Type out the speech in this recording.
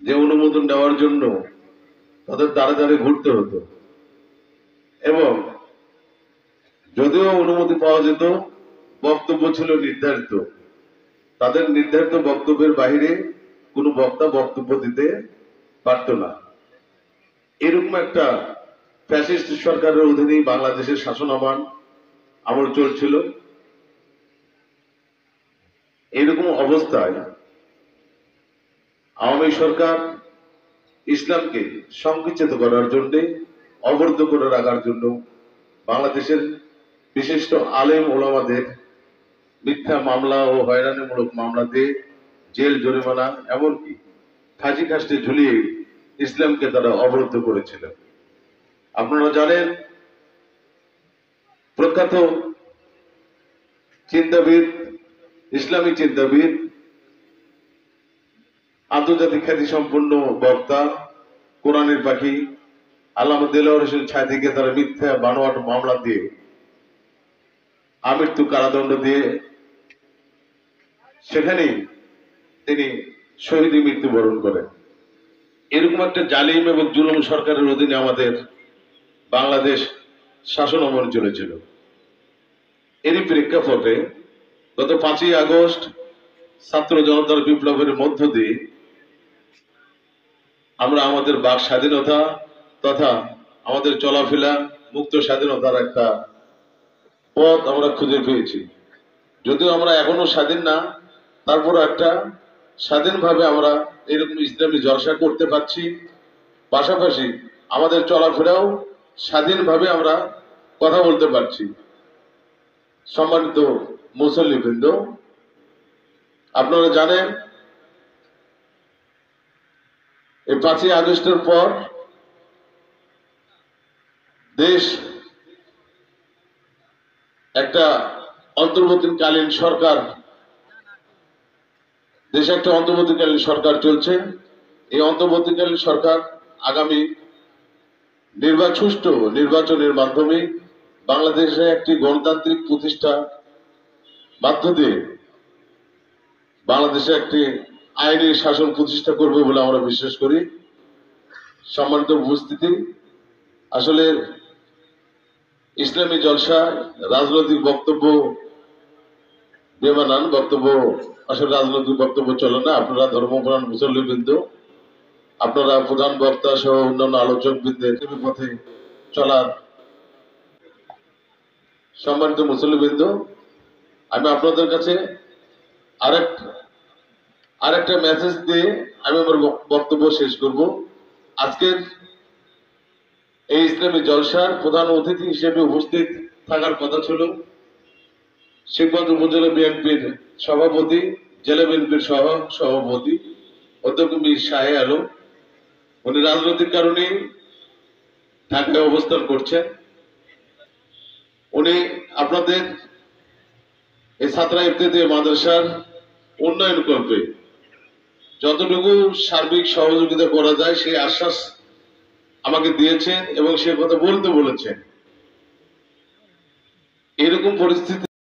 যে অনুমোদন নেওয়ার জন্য তাদের দ্বারে দ্বারে ঘুরতে হতো, এবং যদিও অনুমতি পাওয়া যেত, বক্তব্য ছিল নির্ধারিত। তাদের নির্ধারিত বক্তব্যের বাইরে কোনো বক্তা বক্তব্য দিতে পারত না। এরকম একটা ফ্যাসিস্ট সরকারের অধীনেই বাংলাদেশের শাসন আমল চলছিল। এরকম অবস্থায় আওয়ামী সরকার ইসলামকে সংকুচিত করার জন্য, অবরুদ্ধ করে রাখার জন্য বাংলাদেশের বিশিষ্ট আলেম ওলামাদের মিথ্যা মামলা ও হয়রানিমূলক মামলা দিয়ে জেল, জরিমানা, এমনকি ফাঁসি কাস্টে ঝুলিয়ে ইসলামকে তারা অবরুদ্ধ করেছিল। আপনারা জানেন, প্রখ্যাত চিন্তাবিদ, ইসলামী চিন্তাবিদ, আন্তর্জাতিক খ্যাতি সম্পন্ন বক্তা, কোরআনের পাখি আল্লামা দেলোয়ার হোসেন ছায়াদিকে তারা মিথ্যা বানোয়াট মামলা দিয়ে আমৃত্যু কারাদণ্ড দিয়ে সেখানেই তিনি শহীদে মৃত্যুবরণ করেন। এরকম একটা জালিম এবং জুলুম সরকারের অধীনে আমাদের বাংলাদেশ শাসন আমল চলেছিল। এরই প্রেক্ষাপটে গত 5ই আগস্ট ছাত্র জনতার বিপ্লবের মধ্য দিয়ে আমরা আমাদের বাক স্বাধীনতা তথা আমাদের চলাফেরা মুক্ত স্বাধীনতার একটা পথ আমরা খুঁজে পেয়েছি। যদিও আমরা এখনো স্বাধীন না, তারপরও একটা স্বাধীনভাবে আমরা এরকম ইসলামী জলসা করতে পারছি। পাশাপাশি আমাদের চলাফেরাও স্বাধীনভাবে আমরা কথা বলতে পারছি। সম্মানিত মুসল্লিবৃন্দ, আপনারা জানেন, এই 5ই আগস্টের পর দেশ একটা অন্তর্বর্তীকালীন সরকার চলছে। এই অন্তর্বর্তীকালীন সরকার আগামী সুষ্ঠু নির্বাচনের মাধ্যমে বাংলাদেশে একটি গণতান্ত্রিক প্রতিষ্ঠা বাধ্য দিয়ে বাংলাদেশে একটি আইনি শাসন প্রতিষ্ঠা করবে বলে আমরা বিশ্বাস করি। সম্মানিত উপস্থিতি, আসলে ইসলামী জলসা রাজনৈতিক বক্তব্য বেমানান বক্তব্য, আসলে রাজনৈতিক বক্তব্য চলে না। আপনারা ধর্মপ্রাণ মুসল্লিবৃন্দ, আপনারা প্রধান বক্তা সহ অন্যান্য আলোচকবৃন্দের পথে চলার সম্মানিত মুসল্লিবৃন্দ, আমি আপনাদের কাছে আরেকটা মেসেজ দিয়ে আমি আমার বক্তব্য শেষ করব। আজকের এই ইসলামী জলসার প্রধান অতিথি হিসেবে উপস্থিত থাকার কথা ছিল শিবগঞ্জ উপজেলা বিএনপির সভাপতি, জেলা বিএনপির সভাপতি অধ্যক্ষ মীর শাহে আলম। উনি রাজনৈতিক কারণে ঢাকায় অবস্থান করছেন। উনি আপনাদের এই ছাত্রা ইফতেতে মাদ্রাসার উন্নয়ন কল্পে যতটুকু সার্বিক সহযোগিতা করা যায় সেই আশ্বাস আমাকে দিয়েছেন এবং সে কথা বলতে বলেছেন। এরকম পরিস্থিতি